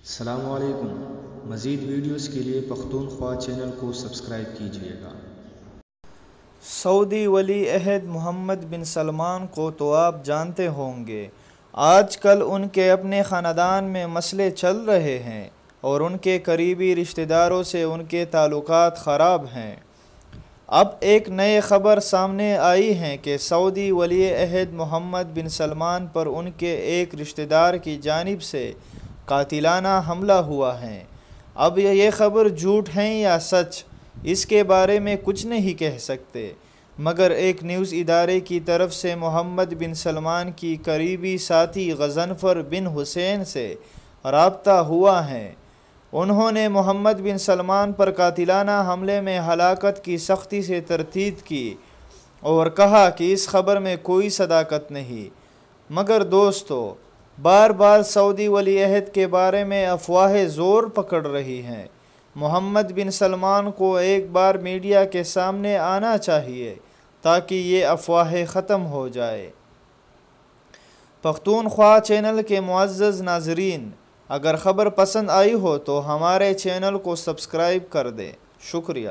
السلام علیکم۔ مزید ویڈیوز کے لیے پختونخوا چینل کو سبسکرائب کیجیے گا۔ سعودی ولی عہد محمد بن سلمان کو تو آپ جانتے ہوں گے۔ آج کل ان کے اپنے خاندان میں مسئلے چل رہے ہیں اور ان کے قریبی رشتہ داروں سے ان کے تعلقات خراب ہیں۔ اب ایک نئی خبر سامنے آئی ہے کہ سعودی ولی عہد محمد بن سلمان پر ان کے ایک رشتہ دار کی جانب سے قاتلانہ حملہ ہوا ہے۔ اب یہ خبر جھوٹ ہے یا سچ، اس کے بارے میں کچھ نہیں کہہ سکتے، مگر ایک نیوز ادارے کی طرف سے محمد بن سلمان کی قریبی ساتھی غضنفر بن حسین سے رابطہ ہوا ہے۔ انہوں نے محمد بن سلمان پر قاتلانہ حملے میں ہلاکت کی سختی سے تردید کی اور کہا کہ اس خبر میں کوئی صداقت نہیں۔ مگر دوستو، بار بار سعودی ولی عہد کے بارے میں افواہیں زور پکڑ رہی ہیں۔ محمد بن سلمان کو ایک بار میڈیا کے سامنے آنا چاہیے تاکہ یہ افواہیں ختم ہو جائے۔ پختونخوا چینل کے معزز ناظرین، اگر خبر پسند آئی ہو تو ہمارے چینل کو سبسکرائب کر دیں۔ شکریہ۔